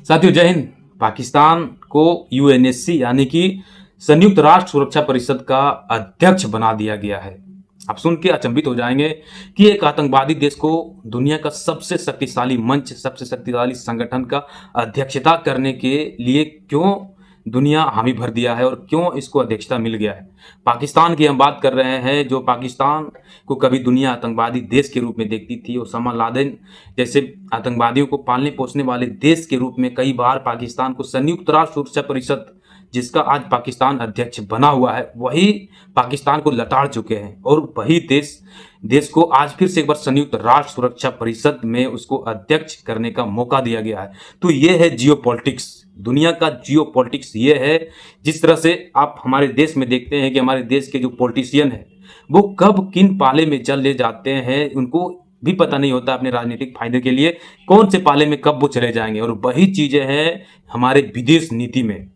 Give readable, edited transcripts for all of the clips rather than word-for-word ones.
साथियों जय हिंद। पाकिस्तान को यूएनएससी यानी कि संयुक्त राष्ट्र सुरक्षा परिषद का अध्यक्ष बना दिया गया है। आप सुन के अचंभित हो जाएंगे कि एक आतंकवादी देश को दुनिया का सबसे शक्तिशाली मंच, सबसे शक्तिशाली संगठन का अध्यक्षता करने के लिए क्यों दुनिया हामी भर दिया है और क्यों इसको अध्यक्षता मिल गया है। पाकिस्तान की हम बात कर रहे हैं, जो पाकिस्तान को कभी दुनिया आतंकवादी देश के रूप में देखती थी। ओसामा लादेन जैसे आतंकवादियों को पालने पोसने वाले देश के रूप में कई बार पाकिस्तान को संयुक्त राष्ट्र सुरक्षा परिषद, जिसका आज पाकिस्तान अध्यक्ष बना हुआ है, वही पाकिस्तान को लताड़ चुके हैं और वही देश को आज फिर से एक बार संयुक्त राष्ट्र सुरक्षा परिषद में उसको अध्यक्ष करने का मौका दिया गया है। तो ये है जियोपॉलिटिक्स, दुनिया का जियोपॉलिटिक्स ये है। जिस तरह से आप हमारे देश में देखते हैं कि हमारे देश के जो पॉलिटिशियन है वो कब किन पाले में चल ले जाते हैं, उनको भी पता नहीं होता अपने राजनीतिक फायदे के लिए कौन से पाले में कब वो चले जाएंगे। और वही चीजें हैं हमारे विदेश नीति में।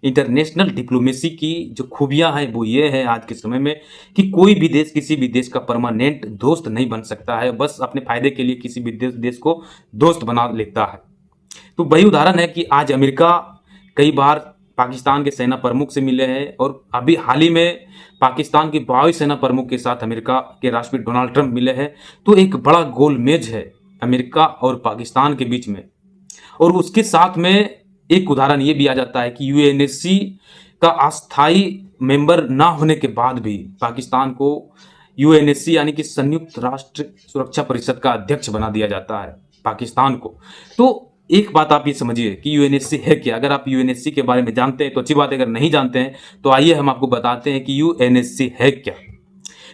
इंटरनेशनल डिप्लोमेसी की जो खूबियां हैं वो ये है आज के समय में कि कोई भी देश किसी भी देश का परमानेंट दोस्त नहीं बन सकता है, बस अपने फायदे के लिए किसी भी देश को दोस्त बना लेता है। तो वही उदाहरण है कि आज अमेरिका कई बार पाकिस्तान के सेना प्रमुख से मिले हैं और अभी हाल ही में पाकिस्तान के वायु सेना प्रमुख के साथ अमेरिका के राष्ट्रपति डोनाल्ड ट्रंप मिले हैं। तो एक बड़ा गोलमेज है अमेरिका और पाकिस्तान के बीच में। और उसके साथ में एक उदाहरण ये भी आ जाता है कि यूएनएससी का अस्थायी मेंबर ना होने के बाद भी पाकिस्तान को यूएनएससी यानी कि संयुक्त राष्ट्र सुरक्षा परिषद का अध्यक्ष बना दिया जाता है पाकिस्तान को। तो एक बात आप ये समझिए कि यूएनएससी है क्या। अगर आप यूएनएससी के बारे में जानते हैं तो अच्छी बात है, अगर नहीं जानते हैं तो आइए हम आपको बताते हैं कि यूएनएससी है क्या।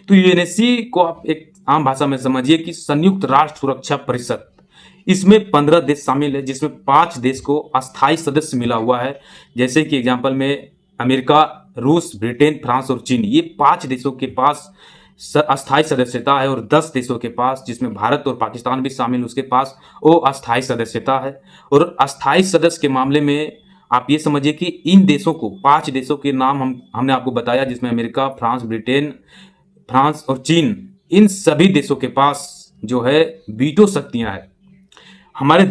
तो यूएनएससी को आप एक आम भाषा में समझिए कि संयुक्त राष्ट्र सुरक्षा परिषद। इसमें 15 देश शामिल है, जिसमें 5 देश को अस्थायी सदस्य मिला हुआ है। जैसे कि एग्जाम्पल में अमेरिका, रूस, ब्रिटेन, फ्रांस और चीन, ये 5 देशों के पास अस्थायी सदस्यता है। और 10 देशों के पास, जिसमें भारत और पाकिस्तान भी शामिल, उसके पास वो अस्थायी सदस्यता है। और अस्थायी सदस्य के मामले में आप ये समझिए कि इन देशों को, 5 देशों के नाम हमने आपको बताया, जिसमें अमेरिका, फ्रांस, ब्रिटेन, फ्रांस और चीन, इन सभी देशों के पास जो है वीटो शक्तियां हैं। हमारे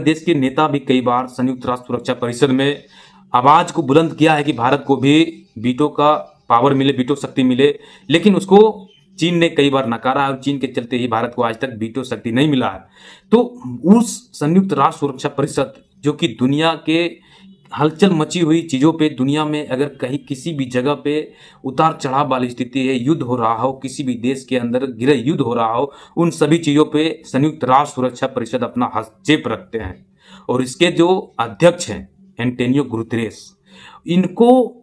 देश के नेता भी कई बार संयुक्त राष्ट्र सुरक्षा परिषद में आवाज को बुलंद किया है कि भारत को भी वीटो का पावर मिले, वीटो शक्ति मिले, लेकिन उसको चीन ने कई बार नकारा है और चीन के चलते ही भारत को आज तक वीटो शक्ति नहीं मिला है। तो उस संयुक्त राष्ट्र सुरक्षा परिषद, जो कि दुनिया के हलचल मची हुई चीज़ों पे, दुनिया में अगर कहीं किसी भी जगह पे उतार चढ़ाव वाली स्थिति है, युद्ध हो रहा हो, किसी भी देश के अंदर गृह युद्ध हो रहा हो, उन सभी चीज़ों पे संयुक्त राष्ट्र सुरक्षा परिषद अपना हस्तक्षेप रखते हैं। और इसके जो अध्यक्ष हैं एंटोनियो गुतेरेस, इनको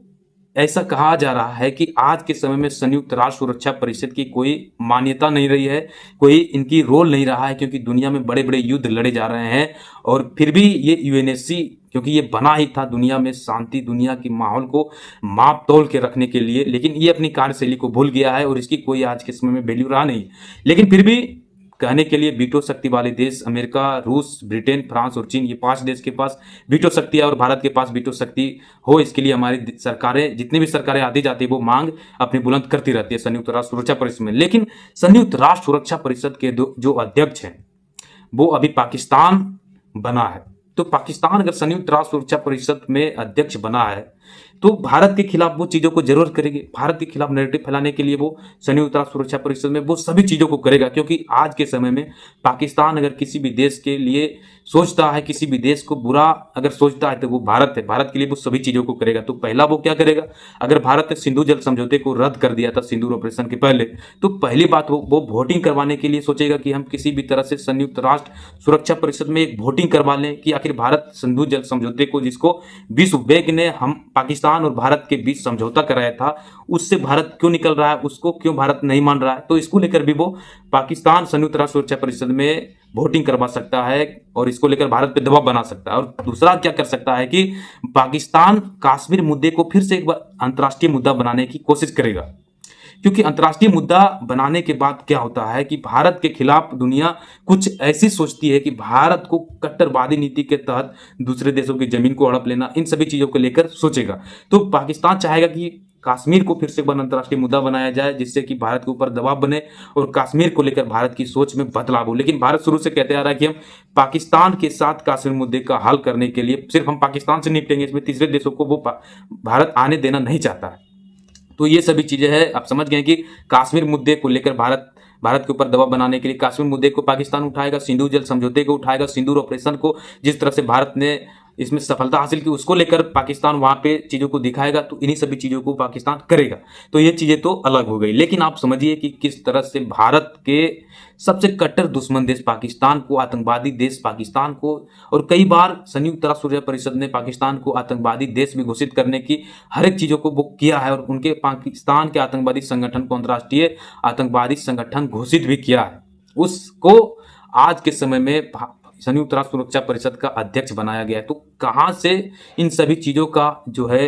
ऐसा कहा जा रहा है कि आज के समय में संयुक्त राष्ट्र सुरक्षा परिषद की कोई मान्यता नहीं रही है, कोई इनकी रोल नहीं रहा है, क्योंकि दुनिया में बड़े बड़े युद्ध लड़े जा रहे हैं। और फिर भी ये यूएनएससी, क्योंकि ये बना ही था दुनिया में शांति, दुनिया के माहौल को माप तोल के रखने के लिए, लेकिन ये अपनी कार्यशैली को भूल गया है और इसकी कोई आज के समय में वैल्यू रहा नहीं। लेकिन फिर भी कहने के लिए वीटो शक्ति वाले देश अमेरिका, रूस, ब्रिटेन, फ्रांस और चीन, ये 5 देश के पास वीटो शक्ति है और भारत के पास वीटो शक्ति हो, इसके लिए हमारी सरकारें, जितनी भी सरकारें आती जाती है, वो मांग अपनी बुलंद करती रहती है संयुक्त राष्ट्र सुरक्षा परिषद में। लेकिन संयुक्त राष्ट्र सुरक्षा परिषद के जो अध्यक्ष हैं वो अभी पाकिस्तान बना है। तो पाकिस्तान अगर संयुक्त राष्ट्र सुरक्षा परिषद में अध्यक्ष बना है तो भारत के खिलाफ वो चीज़ों को जरूर करेगी। भारत के खिलाफ नैरेटिव फैलाने के लिए वो संयुक्त राष्ट्र सुरक्षा परिषद में वो सभी चीज़ों को करेगा, क्योंकि आज के समय में पाकिस्तान अगर किसी भी देश के लिए सोचता है, किसी भी देश को बुरा अगर सोचता है, तो वो भारत है। भारत के लिए वो सभी चीज़ों को करेगा। तो पहला वो क्या करेगा, अगर भारत ने सिंधु जल समझौते को रद्द कर दिया था सिंदूर ऑपरेशन के पहले, तो पहली बात वो वोटिंग करवाने के लिए सोचेगा कि हम किसी भी तरह से संयुक्त राष्ट्र सुरक्षा परिषद में एक वोटिंग करवा लें कि आखिर भारत सिंधु जल समझौते को, जिसको विश्व बैंक ने हम पाकिस्तान और भारत के बीच समझौता कराया था, उससे भारत क्यों निकल रहा है, उसको क्यों भारत नहीं मान रहा है। तो इसको लेकर भी वो पाकिस्तान संयुक्त राष्ट्र सुरक्षा परिषद में वोटिंग करवा सकता है और इसको लेकर भारत पे दबाव बना सकता है। और दूसरा क्या कर सकता है कि पाकिस्तान कश्मीर मुद्दे को फिर से एक बार अंतर्राष्ट्रीय मुद्दा बनाने की कोशिश करेगा, क्योंकि अंतर्राष्ट्रीय मुद्दा बनाने के बाद क्या होता है कि भारत के खिलाफ दुनिया कुछ ऐसी सोचती है कि भारत को कट्टरवादी नीति के तहत दूसरे देशों की जमीन को हड़प लेना, इन सभी चीज़ों को लेकर सोचेगा। तो पाकिस्तान चाहेगा कि कश्मीर को फिर से एक बार अंतर्राष्ट्रीय मुद्दा बनाया जाए, जिससे कि भारत के ऊपर दबाव बने और कश्मीर को लेकर भारत की सोच में बदलाव हो। लेकिन भारत शुरू से कहते आ रहा है कि हम पाकिस्तान के साथ कश्मीर मुद्दे का हल करने के लिए सिर्फ हम पाकिस्तान से निपटेंगे, इसमें तीसरे देशों को वो भारत आने देना नहीं चाहता है। तो ये सभी चीजें हैं। आप समझ गए कि कश्मीर मुद्दे को लेकर भारत के ऊपर दबाव बनाने के लिए कश्मीर मुद्दे को पाकिस्तान उठाएगा, सिंधु जल समझौते को उठाएगा, सिंदूर ऑपरेशन को जिस तरह से भारत ने इसमें सफलता हासिल की उसको लेकर पाकिस्तान वहां पे चीजों को दिखाएगा, तो इन्हीं सभी चीजों को पाकिस्तान करेगा। तो ये चीजें तो अलग हो गई। लेकिन आप समझिए कि किस तरह से भारत के सबसे कट्टर दुश्मन देश पाकिस्तान को, आतंकवादी देश पाकिस्तान को, और कई बार संयुक्त राष्ट्र सुरक्षा परिषद ने पाकिस्तान को आतंकवादी देश भी घोषित करने की हर एक चीजों को वो किया है, और उनके पाकिस्तान के आतंकवादी संगठन को अंतर्राष्ट्रीय आतंकवादी संगठन घोषित भी किया है। उसको आज के समय में संयुक्त राष्ट्र सुरक्षा परिषद का अध्यक्ष बनाया गया है। तो कहां से इन सभी चीजों का जो है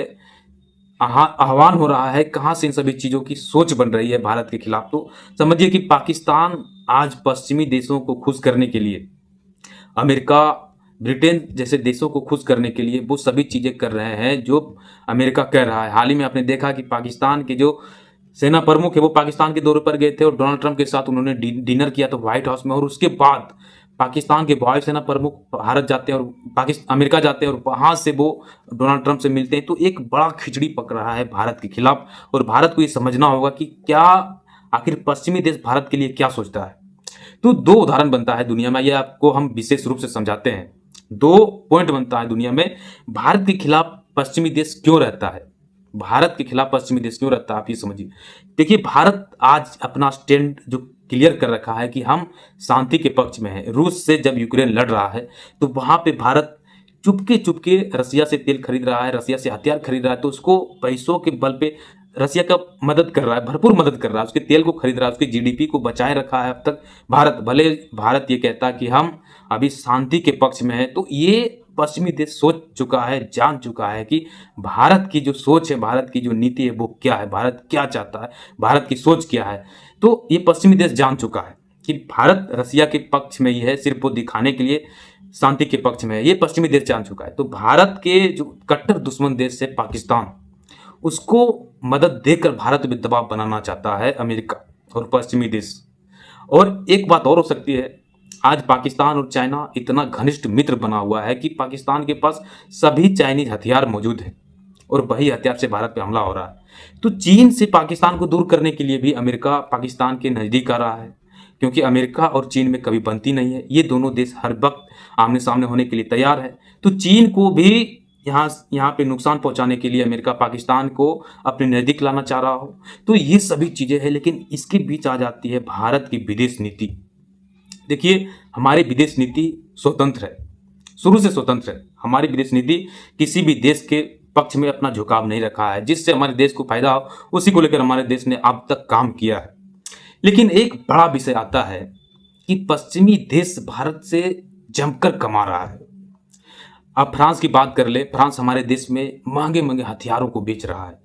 आह्वान हो रहा है, कहां से इन सभी चीजों की सोच बन रही है भारत के खिलाफ? तो समझिए कि पाकिस्तान आज पश्चिमी देशों को खुश करने के लिए, अमेरिका, ब्रिटेन जैसे देशों को खुश करने के लिए वो सभी चीजें कर रहे हैं जो अमेरिका कर रहा है। हाल ही में आपने देखा कि पाकिस्तान के जो सेना प्रमुख है वो पाकिस्तान के दौरे पर गए थे और डोनाल्ड ट्रंप के साथ उन्होंने डिनर किया था व्हाइट हाउस में, और उसके बाद पाकिस्तान के वायुसेना प्रमुख भारत जाते हैं और अमेरिका जाते हैं और वहां से वो डोनाल्ड ट्रंप से मिलते हैं। तो एक बड़ा खिचड़ी पक रहा है भारत के खिलाफ, और भारत को ये समझना होगा कि क्या आखिर पश्चिमी देश भारत के लिए क्या सोचता है। तो दो उदाहरण बनता है दुनिया में, ये आपको हम विशेष रूप से समझाते हैं। दो पॉइंट बनता है दुनिया में, भारत के खिलाफ पश्चिमी देश क्यों रहता है, भारत के खिलाफ पश्चिमी देश क्यों रहता है, आप ये समझिए। देखिए, भारत आज अपना स्टैंड जो क्लियर कर रखा है कि हम शांति के पक्ष में हैं। रूस से जब यूक्रेन लड़ रहा है तो वहां पे भारत चुपके चुपके रसिया से तेल खरीद रहा है, रसिया से हथियार खरीद रहा है, तो उसको पैसों के बल पे रसिया का मदद कर रहा है, भरपूर मदद कर रहा है, उसके तेल को खरीद रहा है, उसकी जीडीपी को बचाए रखा है अब तक भारत। भले भारत ये कहता है कि हम अभी शांति के पक्ष में है, तो ये पश्चिमी देश सोच चुका है, जान चुका है कि भारत की जो सोच है, भारत की जो नीति है वो क्या है, भारत क्या चाहता है, भारत की सोच क्या है। तो ये पश्चिमी देश जान चुका है कि भारत रसिया के पक्ष में ही है, सिर्फ वो दिखाने के लिए शांति के पक्ष में है, ये पश्चिमी देश जान चुका है। तो भारत के जो कट्टर दुश्मन देश है पाकिस्तान, उसको मदद देकर भारत में दबाव बनाना चाहता है अमेरिका और पश्चिमी देश। और एक बात और हो सकती है, आज पाकिस्तान और चाइना इतना घनिष्ठ मित्र बना हुआ है कि पाकिस्तान के पास सभी चाइनीज हथियार मौजूद हैं और वही हथियार से भारत पे हमला हो रहा है। तो चीन से पाकिस्तान को दूर करने के लिए भी अमेरिका पाकिस्तान के नज़दीक आ रहा है, क्योंकि अमेरिका और चीन में कभी बनती नहीं है, ये दोनों देश हर वक्त आमने सामने होने के लिए तैयार है। तो चीन को भी यहाँ पे नुकसान पहुंचाने के लिए अमेरिका पाकिस्तान को अपने नज़दीक लाना चाह रहा हो। तो ये सभी चीज़ें हैं, लेकिन इसके बीच आ जाती है भारत की विदेश नीति। देखिए, हमारी विदेश नीति स्वतंत्र है, शुरू से स्वतंत्र है। हमारी विदेश नीति किसी भी देश के पक्ष में अपना झुकाव नहीं रखा है, जिससे हमारे देश को फायदा हो उसी को लेकर हमारे देश ने अब तक काम किया है। लेकिन एक बड़ा विषय आता है कि पश्चिमी देश भारत से जमकर कमा रहा है। अब फ्रांस की बात कर ले, फ्रांस हमारे देश में महंगे महंगे हथियारों को बेच रहा है।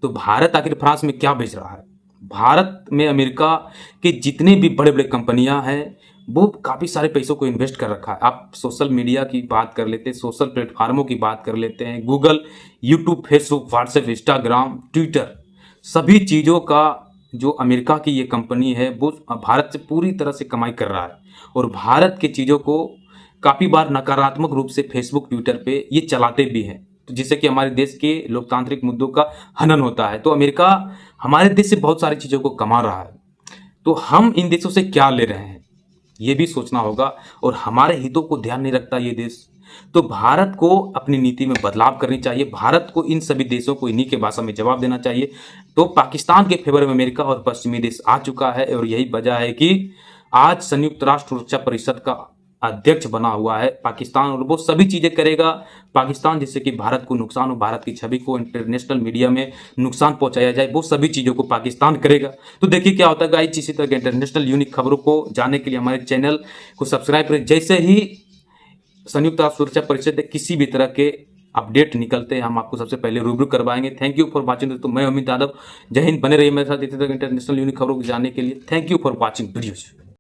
तो भारत आखिर फ्रांस में क्या बेच रहा है? भारत में अमेरिका के जितने भी बड़े बड़े कंपनियां हैं वो काफ़ी सारे पैसों को इन्वेस्ट कर रखा है। आप सोशल मीडिया की बात कर लेते हैं, सोशल प्लेटफार्मों की बात कर लेते हैं, Google, YouTube, Facebook, WhatsApp, Instagram, Twitter, सभी चीज़ों का जो अमेरिका की ये कंपनी है वो भारत से पूरी तरह से कमाई कर रहा है। और भारत के चीज़ों को काफ़ी बार नकारात्मक रूप से फेसबुक, ट्विटर पे ये चलाते भी हैं, तो जिससे कि हमारे देश के लोकतांत्रिक मुद्दों का हनन होता है। तो अमेरिका हमारे देश से बहुत सारी चीज़ों को कमा रहा है, तो हम इन देशों से क्या ले रहे हैं ये भी सोचना होगा, और हमारे हितों को ध्यान नहीं रखता ये देश। तो भारत को अपनी नीति में बदलाव करनी चाहिए, भारत को इन सभी देशों को इन्हीं के भाषा में जवाब देना चाहिए। तो पाकिस्तान के फेवर में अमेरिका और पश्चिमी देश आ चुका है, और यही वजह है कि आज संयुक्त राष्ट्र सुरक्षा परिषद का अध्यक्ष बना हुआ है पाकिस्तान, और वो सभी चीज़ें करेगा पाकिस्तान जिससे कि भारत को नुकसान हो, भारत की छवि को इंटरनेशनल मीडिया में नुकसान पहुंचाया जाए, वो सभी चीज़ों को पाकिस्तान करेगा। तो देखिए क्या होता है गाइस। इसी तरह के इंटरनेशनल यूनिक खबरों को जानने के लिए हमारे चैनल को सब्सक्राइब करें। जैसे ही संयुक्त राष्ट्र सुरक्षा परिषद के किसी भी तरह के अपडेट निकलते हैं हम आपको सबसे पहले रूबरू करवाएंगे। थैंक यू फॉर वाचिंग दोस्तों, मैं अमित यादव। जय हिंद, बने रहिए मेरे साथ इसी तरह इंटरनेशनल यूनिक खबरों को जानने के लिए। Thank you for watching videos.